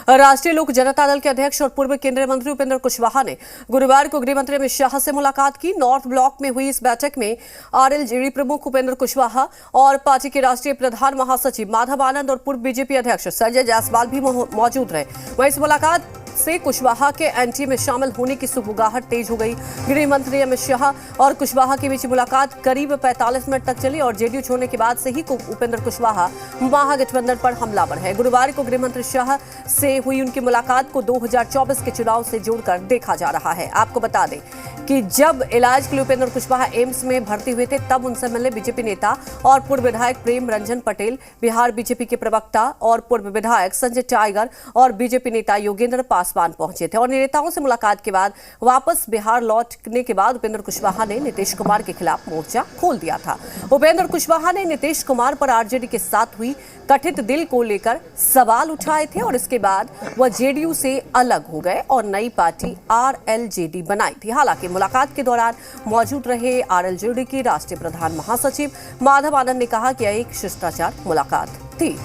राष्ट्रीय लोक जनता दल के अध्यक्ष और पूर्व केंद्रीय मंत्री उपेंद्र कुशवाहा ने गुरुवार को गृह मंत्री अमित शाह से मुलाकात की। नॉर्थ ब्लॉक में हुई इस बैठक में आरएलजेडी प्रमुख उपेंद्र कुशवाहा और पार्टी के राष्ट्रीय प्रधान महासचिव माधव आनंद और पूर्व बीजेपी अध्यक्ष संजय जायसवाल भी मौजूद रहे। वहीं इस मुलाकात से कुशवाहा के एनडीए में शामिल होने की सुगबुगाहट तेज हो गई। गृह मंत्री अमित शाह और कुशवाहा के बीच मुलाकात करीब 45 मिनट तक चली और जेडीयू छोड़ने के बाद से ही उपेंद्र कुशवाहा महागठबंधन पर हमलावर है। गुरुवार को गृह मंत्री शाह से हुई उनकी मुलाकात को 2024 के चुनाव से जोड़कर देखा जा रहा है। आपको बता दें कि जब इलाज के लिए उपेंद्र कुशवाहा एम्स में भर्ती हुए थे तब उनसे मिलने बीजेपी नेता और पूर्व विधायक प्रेम रंजन पटेल, बिहार बीजेपी के प्रवक्ता और पूर्व विधायक संजय टाइगर और बीजेपी नेता योगेंद्र पासवान पहुंचे थे। और नेताओं से मुलाकात के बाद वापस बिहार लौटने के बाद उपेंद्र कुशवाहा ने नीतीश कुमार के खिलाफ मोर्चा खोल दिया था। उपेंद्र कुशवाहा ने नीतीश कुमार पर आरजेडी के साथ हुई कथित डील को लेकर सवाल उठाए थे और इसके बाद वह जेडीयू से अलग हो गए और नई पार्टी आरएलजेडी बनाई थी। हालांकि मुलाकात के दौरान मौजूद रहे आरएलजेडी के राष्ट्रीय प्रधान महासचिव माधव आनंद ने कहा कि यह एक शिष्टाचार मुलाकात थी।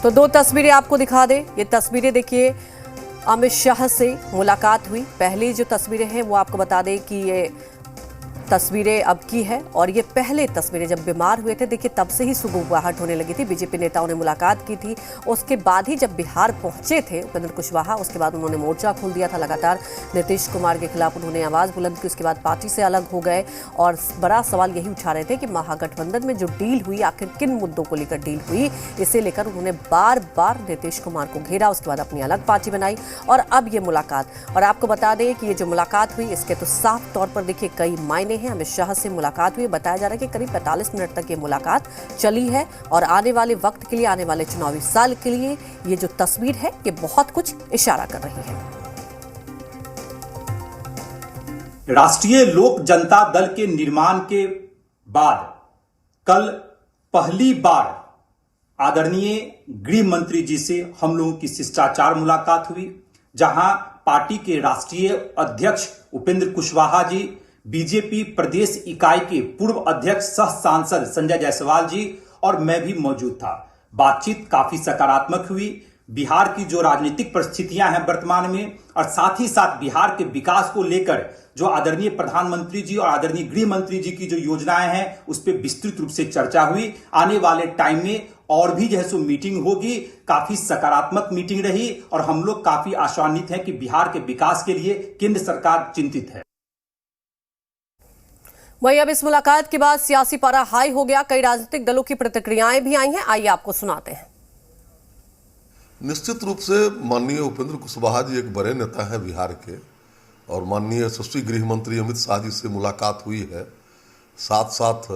तो दो तस्वीरें आपको दिखा दें। ये तस्वीरें देखिए, अमित शाह से मुलाकात हुई। पहली जो तस्वीरें हैं वो आपको बता दें कि ये तस्वीरें अब की है और ये पहले तस्वीरें जब बीमार हुए थे, देखिए तब से ही सुगबुगाहट होने लगी थी। बीजेपी नेताओं ने मुलाकात की थी। उसके बाद ही जब बिहार पहुंचे थे उपेंद्र कुशवाहा, उसके बाद उन्होंने मोर्चा खोल दिया था। लगातार नीतीश कुमार के खिलाफ उन्होंने आवाज बुलंद की। उसके बाद पार्टी से अलग हो गए और बड़ा सवाल यही उठा रहे थे कि महागठबंधन में जो डील हुई आखिर किन मुद्दों को लेकर डील हुई, इसे लेकर उन्होंने बार बार नीतीश कुमार को घेरा। उसके बाद अपनी अलग पार्टी बनाई और अब ये मुलाकात। और आपको बता दें कि ये जो मुलाकात हुई इसके तो साफ तौर पर देखिए कई मायने हैं। अमित शाह से मुलाकात हुई। बताया जा रहा है कि करीब 45 मिनट तक ये मुलाकात चली है और आने वाले वक्त के लिए, आने वाले चुनावी साल के लिए ये जो तस्वीर है ये बहुत कुछ इशारा कर रही है। राष्ट्रीय लोक जनता दल के निर्माण के बाद कल पहली बार आदरणीय गृह मंत्री जी से हम लोगों की शिष्टाचार मुलाकात हुई, जहां पार्टी के राष्ट्रीय अध्यक्ष उपेंद्र कुशवाहा जी, बीजेपी प्रदेश इकाई के पूर्व अध्यक्ष सह सांसद संजय जायसवाल जी और मैं भी मौजूद था। बातचीत काफी सकारात्मक हुई। बिहार की जो राजनीतिक परिस्थितियां हैं वर्तमान में और साथ ही साथ बिहार के विकास को लेकर जो आदरणीय प्रधानमंत्री जी और आदरणीय गृह मंत्री जी की जो योजनाएं हैं उस पर विस्तृत रूप से चर्चा हुई। आने वाले टाइम में और भी जो है सो मीटिंग होगी। काफी सकारात्मक मीटिंग रही और हम लोग काफी आशान्वित हैं कि बिहार के विकास के लिए केंद्र सरकार चिंतित है। वहीं अब इस मुलाकात के बाद सियासी पारा हाई हो गया। कई राजनीतिक दलों की प्रतिक्रियाएं भी आई हैं। आइए आपको सुनाते हैं। निश्चित रूप से माननीय उपेंद्र कुशवाहा जी एक बड़े नेता हैं बिहार के और माननीय यशस्वी गृह मंत्री अमित शाह जी से मुलाकात हुई है। साथ साथ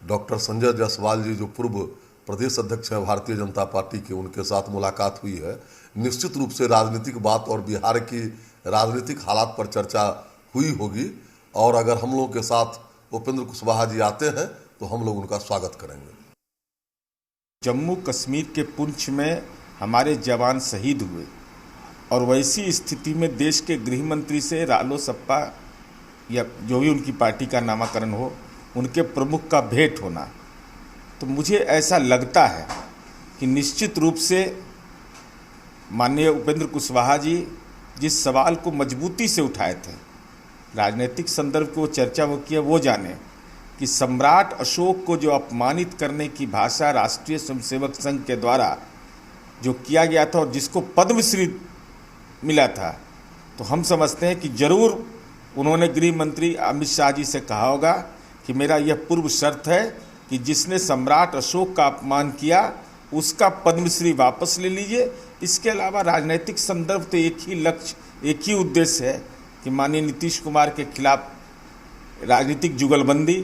डॉक्टर संजय जायसवाल जी जो पूर्व प्रदेश अध्यक्ष हैं भारतीय जनता पार्टी के, उनके साथ मुलाकात हुई है। निश्चित रूप से राजनीतिक बात और बिहार की राजनीतिक हालात पर चर्चा हुई होगी और अगर हम लोगों के साथ उपेंद्र कुशवाहा जी आते हैं तो हम लोग उनका स्वागत करेंगे। जम्मू कश्मीर के पुंछ में हमारे जवान शहीद हुए और वैसी स्थिति में देश के गृह मंत्री से रालोसपा या जो भी उनकी पार्टी का नामाकरण हो, उनके प्रमुख का भेंट होना, तो मुझे ऐसा लगता है कि निश्चित रूप से माननीय उपेंद्र कुशवाहा जी जिस सवाल को मजबूती से उठाए थे, राजनीतिक संदर्भ को चर्चा वो किया, वो जाने कि सम्राट अशोक को जो अपमानित करने की भाषा राष्ट्रीय स्वयंसेवक संघ के द्वारा जो किया गया था और जिसको पद्मश्री मिला था, तो हम समझते हैं कि जरूर उन्होंने गृह मंत्री अमित शाह जी से कहा होगा कि मेरा यह पूर्व शर्त है कि जिसने सम्राट अशोक का अपमान किया उसका पद्मश्री वापस ले लीजिए। इसके अलावा राजनीतिक संदर्भ तो एक ही लक्ष्य, एक ही उद्देश्य है कि माननीय नीतीश कुमार के खिलाफ राजनीतिक जुगलबंदी।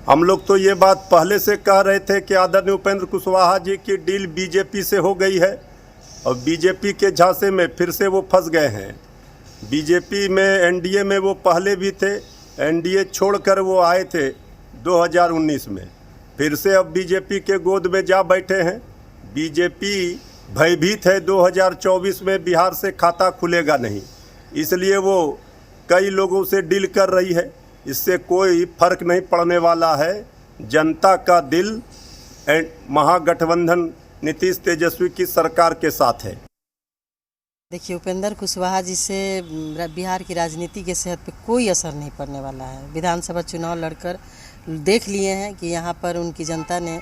हम लोग तो ये बात पहले से कह रहे थे कि आदरणीय उपेंद्र कुशवाहा जी की डील बीजेपी से हो गई है और बीजेपी के झांसे में फिर से वो फंस गए हैं। बीजेपी में एनडीए में वो पहले भी थे, एनडीए छोड़कर वो आए थे 2019 में, फिर से अब बीजेपी के गोद में जा बैठे हैं। बीजेपी भयभीत है 2024 में बिहार से खाता खुलेगा नहीं, इसलिए वो कई लोगों से डील कर रही है। इससे कोई फर्क नहीं पड़ने वाला है। जनता का दिल महागठबंधन नीतीश तेजस्वी की सरकार के साथ है। देखिए, उपेंद्र कुशवाहा जी से बिहार की राजनीति के सेहत पे कोई असर नहीं पड़ने वाला है। विधानसभा चुनाव लड़कर देख लिए हैं कि यहाँ पर उनकी जनता ने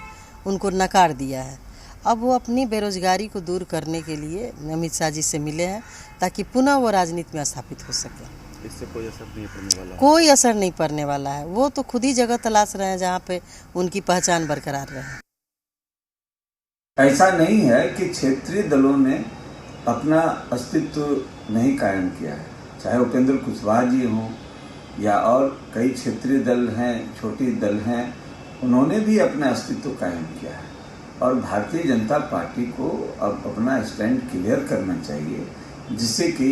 उनको नकार दिया है। अब वो अपनी बेरोजगारी को दूर करने के लिए अमित शाह जी से मिले हैं ताकि पुनः वो राजनीति में स्थापित हो सके। इससे कोई असर नहीं पड़ने वाला है। कोई असर नहीं पड़ने वाला है। वो तो खुद ही जगह तलाश रहे हैं जहाँ पे उनकी पहचान बरकरार रहे। ऐसा नहीं है कि क्षेत्रीय दलों ने अपना अस्तित्व नहीं कायम किया है, चाहे उपेंद्र कुशवाहा जी हों या और कई क्षेत्रीय दल हैं, छोटे दल हैं, उन्होंने भी अपना अस्तित्व कायम किया है। और भारतीय जनता पार्टी को अब अपना स्टैंड क्लियर करना चाहिए, जिससे कि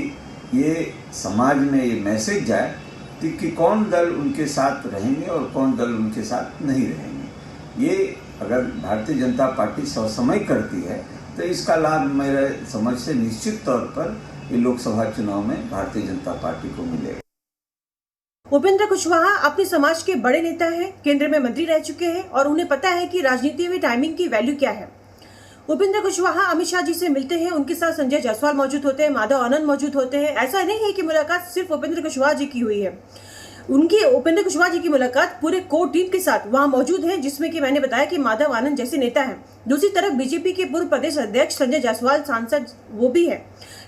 ये समाज में ये मैसेज जाए कि कौन दल उनके साथ रहेंगे और कौन दल उनके साथ नहीं रहेंगे। ये अगर भारतीय जनता पार्टी समय करती है तो इसका लाभ मेरे समझ से निश्चित तौर पर ये लोकसभा चुनाव में भारतीय जनता पार्टी को मिलेगा। उपेंद्र कुशवाहा अपने समाज के बड़े नेता हैं, केंद्र में मंत्री रह चुके हैं और उन्हें पता है कि राजनीति में टाइमिंग की वैल्यू क्या है। उपेंद्र कुशवाहा अमित शाह जी से मिलते हैं, उनके साथ संजय जायसवाल मौजूद होते हैं, माधव आनंद मौजूद होते हैं। ऐसा नहीं है कि मुलाकात सिर्फ उपेंद्र कुशवाहा जी की हुई है। उनकी उपेंद्र कुशवाहा जी की मुलाकात पूरे कोर टीम के साथ वहां मौजूद है, जिसमें कि मैंने बताया कि माधव आनंद जैसे नेता हैं। दूसरी तरफ बीजेपी के पूर्व प्रदेश अध्यक्ष संजय जायसवाल सांसद वो भी है।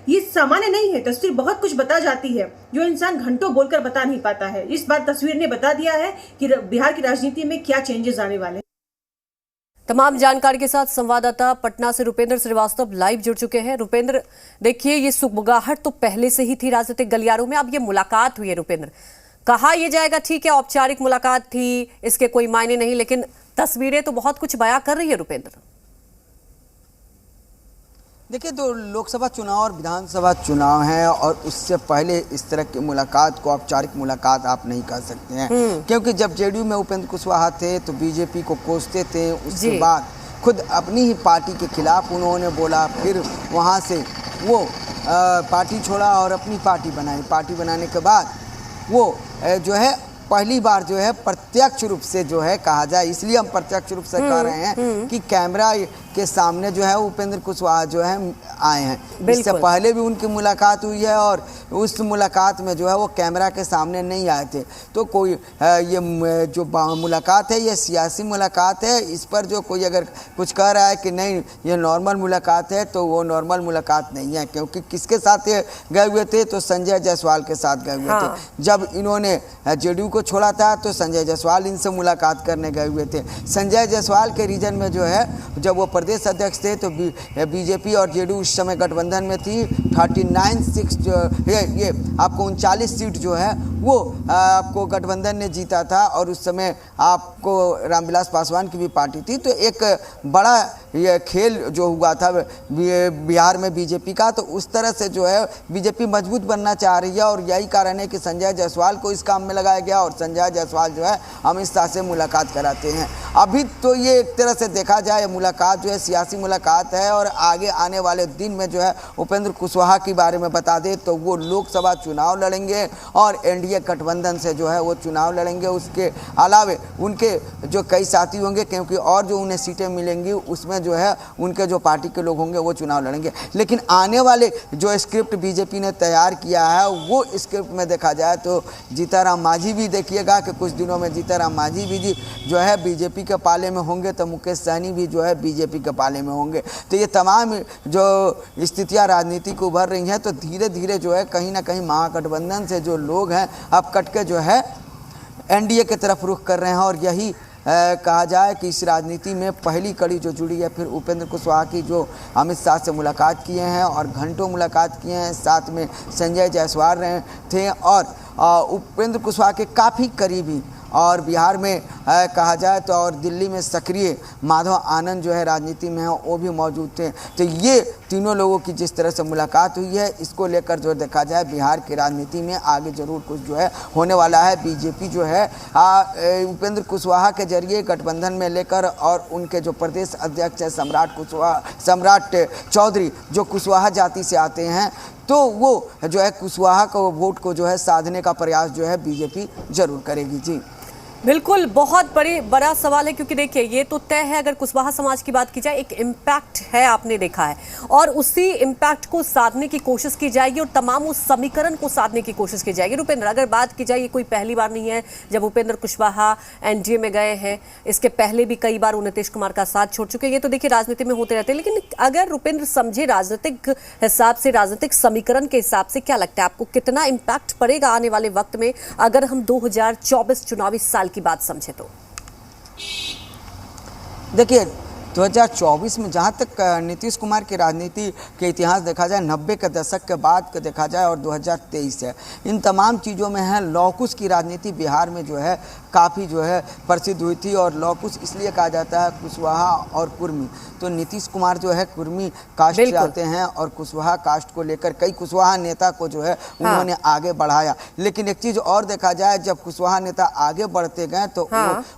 ये सामान्य नहीं है, तस्वीर बहुत कुछ बता जाती है जो इंसान घंटों बोलकर बता नहीं पाता है। इस बार तस्वीर ने बता दिया है कि बिहार की राजनीति में क्या चेंजेस आने वाले हैं। तमाम जानकारी के साथ संवाददाता पटना से रुपेंद्र श्रीवास्तव लाइव जुड़ चुके हैं। रुपेंद्र, देखिए, ये सुगबुगाहट तो पहले से ही थी राजनीतिक गलियारों में, अब ये मुलाकात हुई है। रुपेंद्र, कहा यह जाएगा ठीक है औपचारिक मुलाकात थी, इसके कोई मायने नहीं, लेकिन तस्वीरें तो बहुत कुछ बयां कर रही है। रुपेंद्र, देखिए, तो लोकसभा चुनाव और विधानसभा चुनाव हैं और उससे पहले इस तरह की मुलाकात को औपचारिक मुलाकात आप नहीं कर सकते हैं, क्योंकि जब जेडीयू में उपेंद्र कुशवाहा थे तो बीजेपी को कोसते थे। उसके बाद खुद अपनी ही पार्टी के खिलाफ उन्होंने बोला, फिर वहाँ से वो पार्टी छोड़ा और अपनी पार्टी बनाई। पार्टी बनाने के बाद वो जो है पहली बार जो है प्रत्यक्ष रूप से जो है कहा जाए, इसलिए हम प्रत्यक्ष रूप से कह रहे हैं कि कैमरा के सामने जो है उपेंद्र कुशवाहा जो है आए हैं। इससे पहले भी उनकी मुलाकात हुई है और उस मुलाकात में जो है वो कैमरा के सामने नहीं आए थे। तो कोई ये जो मुलाकात है ये सियासी मुलाकात है। इस पर जो कोई अगर कुछ कह रहा है कि नहीं ये नॉर्मल मुलाकात है, तो वो नॉर्मल मुलाकात नहीं है, क्योंकि किसके साथ ये गए हुए थे, तो संजय जायसवाल के साथ गए हुए थे। जब इन्होंने जेडीयू को छोड़ा था तो संजय जायसवाल इनसे मुलाकात करने गए हुए थे। संजय जायसवाल के रीजन में जो है, जब वो प्रदेश अध्यक्ष थे तो बीजेपी और जेडीयू उस समय गठबंधन में थी। 39 सीट जो ये आपको 39 सीट जो है वो आपको गठबंधन ने जीता था और उस समय आपको रामविलास पासवान की भी पार्टी थी। तो एक बड़ा ये खेल जो हुआ था बिहार में बीजेपी का, तो उस तरह से जो है बीजेपी मजबूत बनना चाह रही है और यही कारण है कि संजय जायसवाल को इस काम में लगाया गया और संजय जायसवाल जो है अमित शाह से मुलाकात कराते हैं। अभी तो ये एक तरह से देखा जाए मुलाकात जो है सियासी मुलाकात है और आगे आने वाले दिन में जो है उपेंद्र कुशवाहा के बारे में बता दे तो वो लोकसभा चुनाव लड़ेंगे और एनडीए गठबंधन से जो है वो चुनाव लड़ेंगे। उसके अलावे उनके जो कई साथी होंगे, क्योंकि और जो उन्हें सीटें मिलेंगी उसमें जो है उनके जो पार्टी के लोग होंगे वो चुनाव लड़ेंगे। लेकिन आने वाले जो स्क्रिप्ट बीजेपी ने तैयार किया है वो स्क्रिप्ट में देखा जाए तो जीताराम मांझी भी देखिएगा कि कुछ दिनों में जीताराम मांझी भी जो है बीजेपी के पाले में होंगे, तो मुकेश सहनी भी जो है बीजेपी के पाले में होंगे। तो ये तमाम जो स्थितियां राजनीति को उभर रही हैं, तो धीरे धीरे जो है कहीं ना कहीं महागठबंधन से जो लोग हैं अब कट के जो है एनडीए की तरफ रुख कर रहे हैं। और यही कहा जाए कि इस राजनीति में पहली कड़ी जो जुड़ी है फिर उपेंद्र कुशवाहा की, जो अमित शाह से मुलाकात किए हैं और घंटों मुलाकात किए हैं, साथ में संजय जायसवाल रहे थे और उपेंद्र कुशवाहा के काफ़ी करीबी और बिहार में कहा जाए तो और दिल्ली में सक्रिय माधव आनंद जो है राजनीति में है वो भी मौजूद थे। तो ये तीनों लोगों की जिस तरह से मुलाकात हुई है, इसको लेकर जो देखा जाए बिहार की राजनीति में आगे जरूर कुछ जो है होने वाला है। बीजेपी जो है उपेंद्र कुशवाहा के जरिए गठबंधन में लेकर और उनके जो प्रदेश अध्यक्ष है सम्राट चौधरी जो कुशवाहा जाति से आते हैं, तो वो जो है कुशवाहा को वोट को जो है साधने का प्रयास जो है बीजेपी जरूर करेगी। जी बिल्कुल, बहुत बड़ा सवाल है, क्योंकि देखिए ये तो तय है, अगर कुशवाहा समाज की बात की जाए एक इम्पैक्ट है, आपने देखा है, और उसी इम्पैक्ट को साधने की कोशिश की जाएगी और तमाम उस समीकरण को साधने की कोशिश की जाएगी। रुपेंद्र, अगर बात की जाए, ये कोई पहली बार नहीं है जब उपेंद्र कुशवाहा एनडीए में गए हैं, इसके पहले भी कई बार नीतीश कुमार का साथ छोड़ चुके हैं। ये तो देखिए राजनीति में होते रहते हैं, लेकिन अगर रुपेंद्र समझे राजनीतिक हिसाब से, राजनीतिक समीकरण के हिसाब से, क्या लगता है आपको कितना इम्पैक्ट पड़ेगा आने वाले वक्त में अगर हम 2024 चुनावी साल की बात समझे तो? देखिए 2024 में जहाँ तक नीतीश कुमार की राजनीति के इतिहास देखा जाए, 90 के दशक के बाद का देखा जाए और 2023 है, इन तमाम चीज़ों में है लौकुश की राजनीति बिहार में जो है काफ़ी जो है प्रसिद्ध हुई थी। और लौकुश इसलिए कहा जाता है कुशवाहा और कुर्मी, तो नीतीश कुमार जो है कुर्मी कास्ट से आते हैं और कुशवाहा कास्ट को लेकर कई कुशवाहा नेता को जो है उन्होंने आगे बढ़ाया। लेकिन एक चीज़ और देखा जाए, जब कुशवाहा नेता आगे बढ़ते गए तो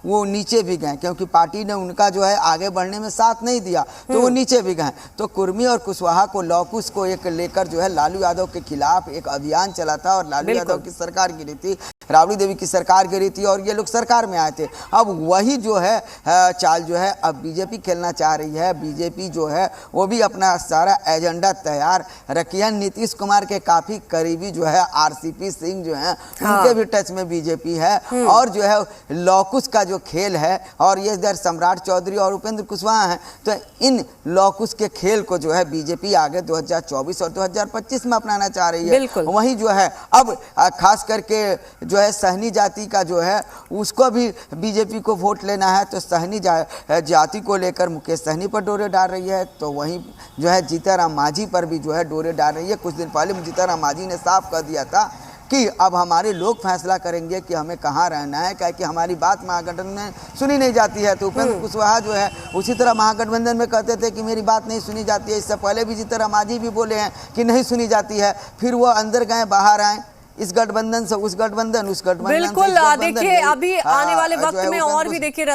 वो नीचे भी गए, क्योंकि पार्टी ने उनका जो है आगे बढ़ने में साथ नहीं दिया, तो वो नीचे भी गए। तो कुर्मी और कुशवाहा को, लौकुश को एक लेकर जो है लालू यादव के खिलाफ एक अभियान चला था और लालू यादव की सरकार गिरी थी, राबड़ी देवी की सरकार गिरी थी और ये लोग सरकार में आए थे। अब वही जो है चाल जो है अब बीजेपी खेलना चाह रही है। बीजेपी जो है वो भी अपना सारा एजेंडा तैयार रखी है। नीतीश कुमार के काफ़ी करीबी जो है आरसीपी सिंह जो है उनके भी टच में बीजेपी है। और जो है लौकुश का जो खेल है, और ये इधर सम्राट चौधरी और उपेंद्र कुशवाहा हैं, तो इन लौकुश के खेल को जो है बीजेपी आगे 2024 और 2025 में अपनाना चाह रही है। वहीं जो है अब खास करके जो है सहनी जाति का जो है उसको भी बीजेपी को वोट लेना है, तो सहनी जाति को लेकर मुकेश सहनी पर डोरे डाल रही है। तो वहीं जो है जीतनराम मांझी पर भी जो है डोरे डाल रही है। कुछ दिन पहले जीतनराम मांझी ने साफ कर दिया था कि अब हमारे लोग फैसला करेंगे कि हमें कहाँ रहना है, क्या कि हमारी बात महागठबंधन में सुनी नहीं जाती है। तो उपेंद्र कुशवाहा जो है उसी तरह महागठबंधन में कहते थे कि मेरी बात नहीं सुनी जाती है। इससे पहले भी जीतनराम मांझी भी बोले हैं कि नहीं सुनी जाती है, फिर वो अंदर गए बाहर आए, इस गठबंधन से उस गठबंधन, उस गठबंधन बिल्कुल। देखिए अभी आने वाले वक्त में और भी देखिए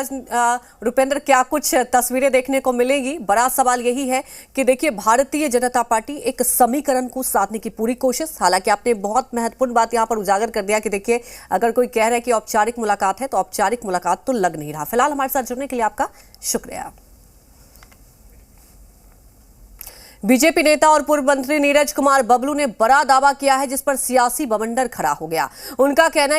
रुपेंद्र क्या कुछ तस्वीरें देखने को मिलेगी। बड़ा सवाल यही है कि देखिए भारतीय जनता पार्टी एक समीकरण को साधने की पूरी कोशिश, हालांकि आपने बहुत महत्वपूर्ण बात यहां पर उजागर कर दिया कि देखिए अगर कोई कह रहा है कि औपचारिक मुलाकात है तो औपचारिक मुलाकात तो लग नहीं रहा। फिलहाल हमारे साथ जुड़ने के लिए आपका शुक्रिया। बीजेपी नेता और पूर्व मंत्री नीरज कुमार बबलू ने बड़ा दावा किया है जिस पर सियासी बवंडर खड़ा हो गया। उनका कहना है कि